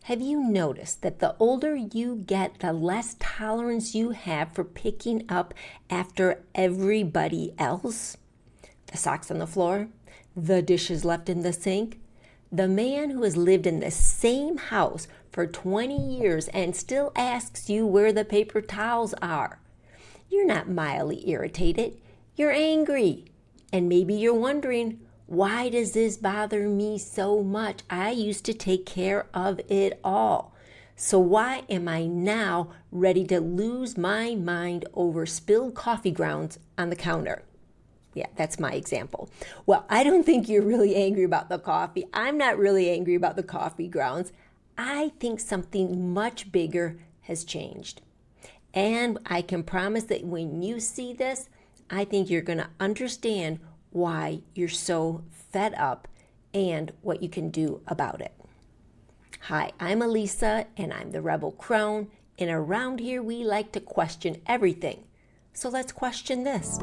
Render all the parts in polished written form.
Have you noticed that the older you get, the less tolerance you have for picking up after everybody else? The socks on the floor, the dishes left in the sink. The man who has lived in the same house for 20 years and still asks you where the paper towels are. You're not mildly irritated, you're angry. And maybe you're wondering, why does this bother me so much? I used to take care of it all. So why am I now ready to lose my mind over spilled coffee grounds on the counter? Yeah, that's my example. Well, I don't think you're really angry about the coffee. I'm not really angry about the coffee grounds. I think something much bigger has changed. And I can promise that when you see this, I think you're going to understand why you're so fed up and what you can do about it. Hi, I'm Elisa and I'm the Rebel Crone, and around here we like to question everything. So let's question this.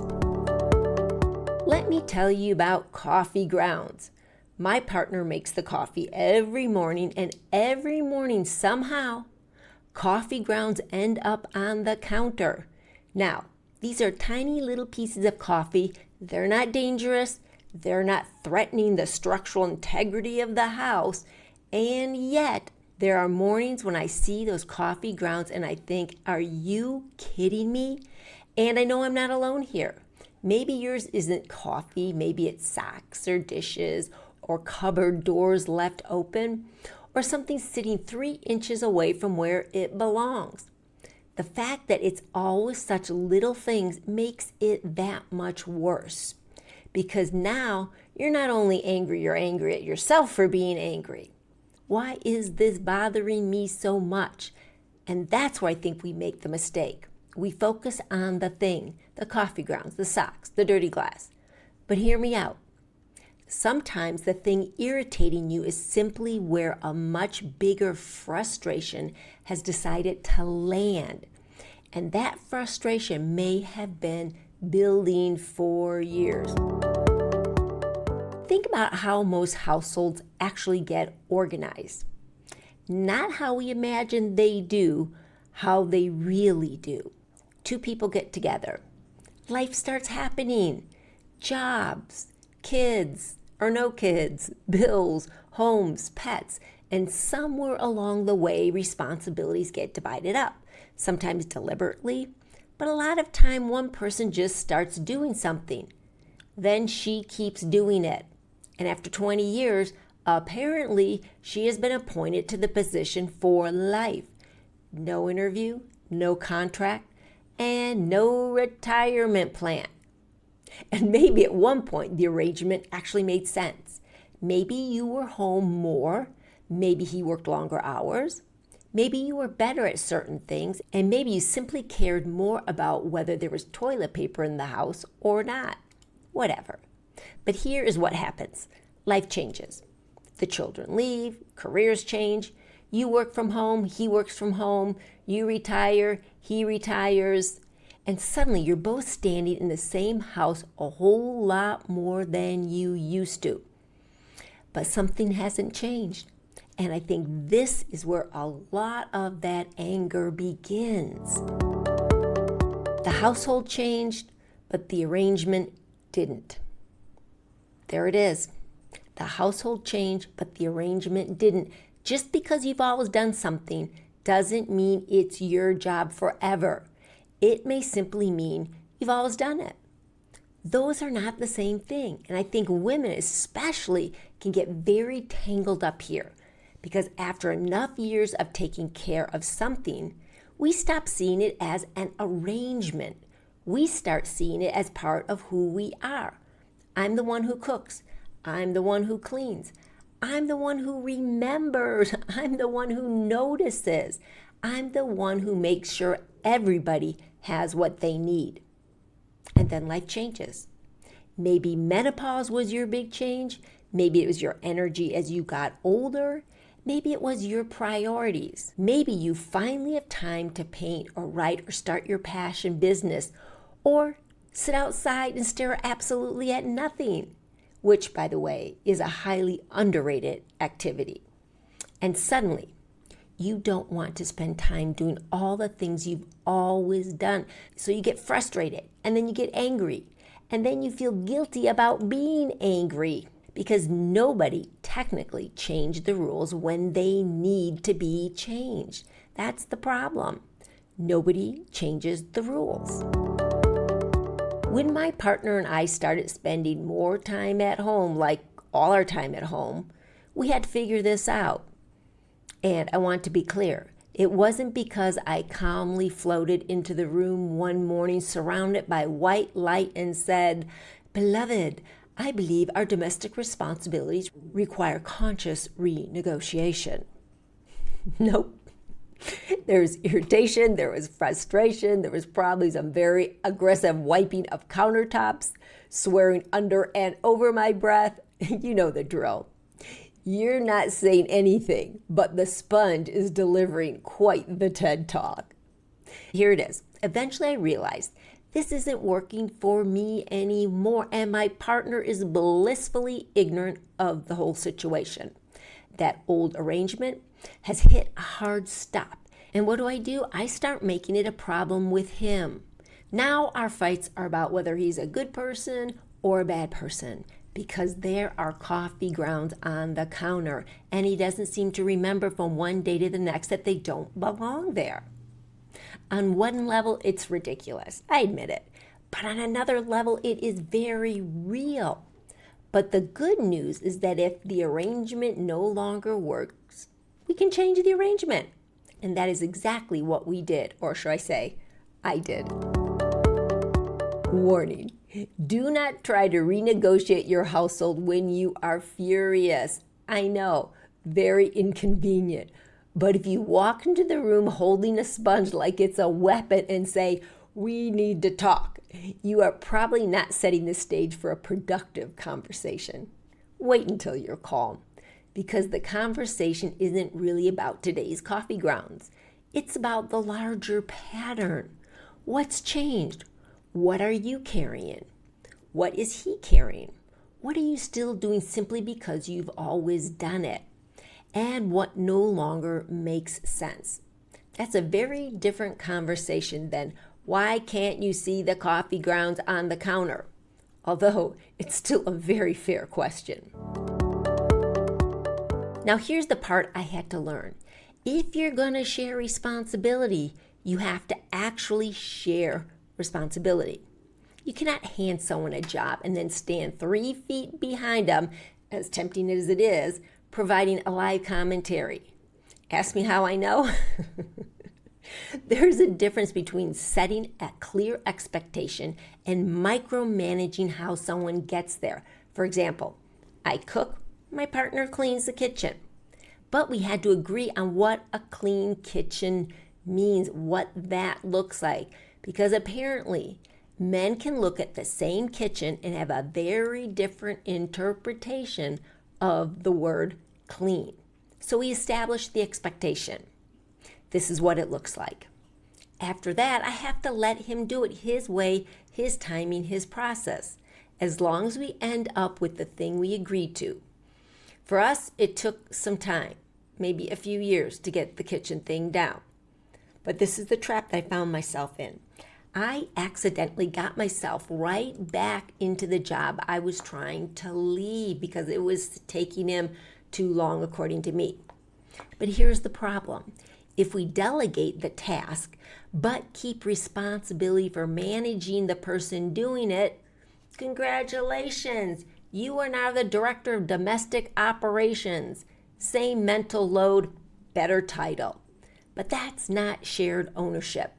Let me tell you about coffee grounds. My partner makes the coffee every morning, and every morning somehow coffee grounds end up on the counter. Now, these are tiny little pieces of coffee. They're not dangerous. They're not threatening the structural integrity of the house. And yet, there are mornings when I see those coffee grounds and I think, are you kidding me? And I know I'm not alone here. Maybe yours isn't coffee. Maybe it's socks or dishes or cupboard doors left open or something sitting 3 inches away from where it belongs. The fact that it's always such little things makes it that much worse. Because now you're not only angry, you're angry at yourself for being angry. Why is this bothering me so much? And that's where I think we make the mistake. We focus on the thing, the coffee grounds, the socks, the dirty glass. But hear me out. Sometimes the thing irritating you is simply where a much bigger frustration has decided to land. And that frustration may have been building for years. Think about how most households actually get organized. Not how we imagine they do, how they really do. 2 people get together. Life starts happening. Jobs, kids or no kids, bills, homes, pets, and somewhere along the way, responsibilities get divided up, sometimes deliberately, but a lot of time one person just starts doing something. Then she keeps doing it. And after 20 years, apparently she has been appointed to the position for life. No interview, no contract, and no retirement plan. And maybe at one point the arrangement actually made sense. Maybe you were home more, maybe he worked longer hours, maybe you were better at certain things, and maybe you simply cared more about whether there was toilet paper in the house or not. Whatever. But here is what happens. Life changes. The children leave, careers change, you work from home, he works from home, you retire, he retires, and suddenly you're both standing in the same house a whole lot more than you used to. But something hasn't changed. And I think this is where a lot of that anger begins. The household changed, but the arrangement didn't. There it is. The household changed, but the arrangement didn't. Just because you've always done something doesn't mean it's your job forever. It may simply mean you've always done it. Those are not the same thing. And I think women especially can get very tangled up here because after enough years of taking care of something, we stop seeing it as an arrangement. We start seeing it as part of who we are. I'm the one who cooks. I'm the one who cleans. I'm the one who remembers. I'm the one who notices. I'm the one who makes sure everybody has what they need. And then life changes. Maybe menopause was your big change. Maybe it was your energy as you got older. Maybe it was your priorities. Maybe you finally have time to paint or write or start your passion business or sit outside and stare absolutely at nothing, which, by the way, is a highly underrated activity. And suddenly, you don't want to spend time doing all the things you've always done. So you get frustrated, and then you get angry, and then you feel guilty about being angry because nobody technically changed the rules when they need to be changed. That's the problem. Nobody changes the rules. When my partner and I started spending more time at home, like all our time at home, we had to figure this out. And I want to be clear, it wasn't because I calmly floated into the room one morning surrounded by white light and said, "Beloved, I believe our domestic responsibilities require conscious renegotiation." Nope. There was irritation, there was frustration, there was probably some very aggressive wiping of countertops, swearing under and over my breath. You know the drill. You're not saying anything, but the sponge is delivering quite the TED Talk. Here it is. Eventually I realized this isn't working for me anymore, and my partner is blissfully ignorant of the whole situation. That old arrangement has hit a hard stop. And what do? I start making it a problem with him. Now our fights are about whether he's a good person or a bad person, because there are coffee grounds on the counter, and he doesn't seem to remember from one day to the next that they don't belong there. On one level, it's ridiculous. I admit it. But on another level, it is very real. But the good news is that if the arrangement no longer works, we can change the arrangement. And that is exactly what we did, or should I say, I did. Warning, do not try to renegotiate your household when you are furious. I know, very inconvenient. But if you walk into the room holding a sponge like it's a weapon and say, "We need to talk," you are probably not setting the stage for a productive conversation. Wait until you're calm, because the conversation isn't really about today's coffee grounds. It's about the larger pattern. What's changed? What are you carrying? What is he carrying? What are you still doing simply because you've always done it? And what no longer makes sense? That's a very different conversation than, "Why can't you see the coffee grounds on the counter?" Although it's still a very fair question. Now here's the part I had to learn. If you're going to share responsibility, you have to actually share responsibility. You cannot hand someone a job and then stand 3 feet behind them, as tempting as it is, providing a live commentary. Ask me how I know? There's a difference between setting a clear expectation and micromanaging how someone gets there. For example, I cook, my partner cleans the kitchen. But we had to agree on what a clean kitchen means, what that looks like. Because apparently, men can look at the same kitchen and have a very different interpretation of the word clean. So we established the expectation. This is what it looks like. After that, I have to let him do it his way, his timing, his process, as long as we end up with the thing we agreed to. For us, it took some time, maybe a few years, to get the kitchen thing down. But this is the trap that I found myself in. I accidentally got myself right back into the job I was trying to leave because it was taking him too long, according to me. But here's the problem. If we delegate the task, but keep responsibility for managing the person doing it, congratulations, you are now the director of domestic operations. Same mental load, better title. But that's not shared ownership.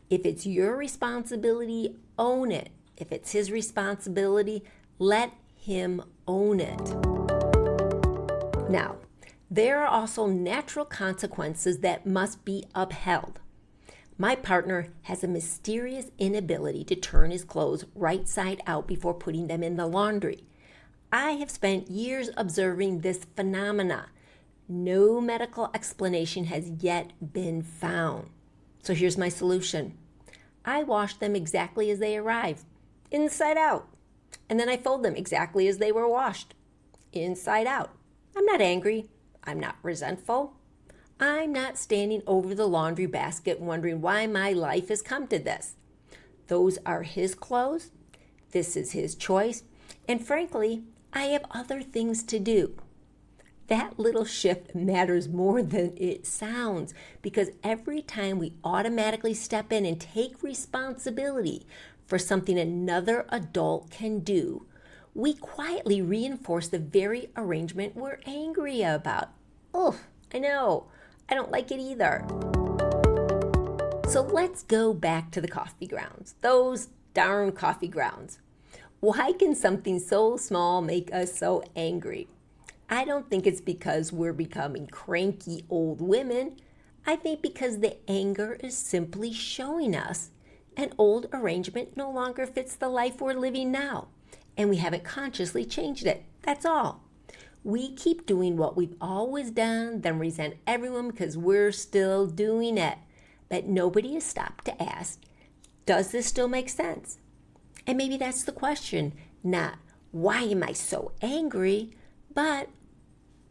If it's your responsibility, own it. If it's his responsibility, let him own it. Now, there are also natural consequences that must be upheld. My partner has a mysterious inability to turn his clothes right side out before putting them in the laundry. I have spent years observing this phenomena. No medical explanation has yet been found. So here's my solution. I wash them exactly as they arrive, inside out. And then I fold them exactly as they were washed, inside out. I'm not angry. I'm not resentful. I'm not standing over the laundry basket wondering why my life has come to this. Those are his clothes. This is his choice. And frankly, I have other things to do. That little shift matters more than it sounds, because every time we automatically step in and take responsibility for something another adult can do, we quietly reinforce the very arrangement we're angry about. Oh, I know. I don't like it either. So let's go back to the coffee grounds. Those darn coffee grounds. Why can something so small make us so angry? I don't think it's because we're becoming cranky old women. I think because the anger is simply showing us an old arrangement no longer fits the life we're living now, and we haven't consciously changed it. That's all. We keep doing what we've always done, then resent everyone because we're still doing it. But nobody has stopped to ask, does this still make sense? And maybe that's the question, not why am I so angry, but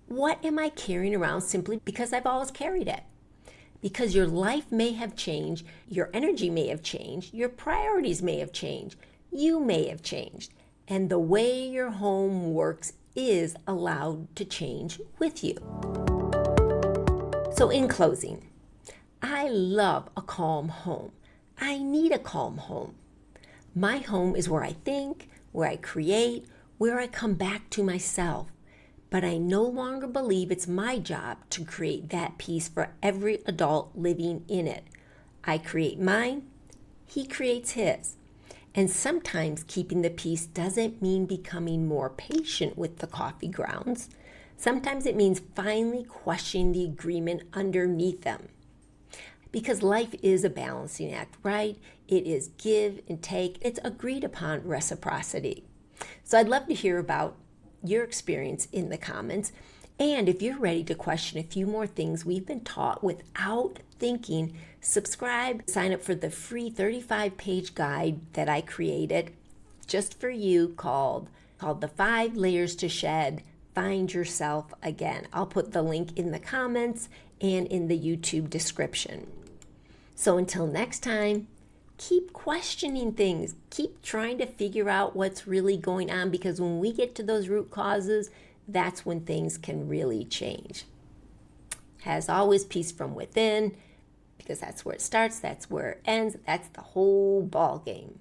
what am I carrying around simply because I've always carried it? Because your life may have changed, your energy may have changed, your priorities may have changed, you may have changed, and the way your home works is allowed to change with you. So in closing, I love a calm home. I need a calm home. My home is where I think, where I create, where I come back to myself. But I no longer believe it's my job to create that peace for every adult living in it. I create mine, he creates his. And sometimes keeping the peace doesn't mean becoming more patient with the coffee grounds. Sometimes it means finally questioning the agreement underneath them. Because life is a balancing act, right? It is give and take. It's agreed upon reciprocity. So I'd love to hear about your experience in the comments. And if you're ready to question a few more things we've been taught without thinking, subscribe, sign up for the free 35-page guide that I created just for you called The 5 Layers to Shed, Find Yourself Again. I'll put the link in the comments and in the YouTube description. So until next time, keep questioning things. Keep trying to figure out what's really going on, because when we get to those root causes, that's when things can really change. As always, peace from within, because that's where it starts, that's where it ends, that's the whole ball game.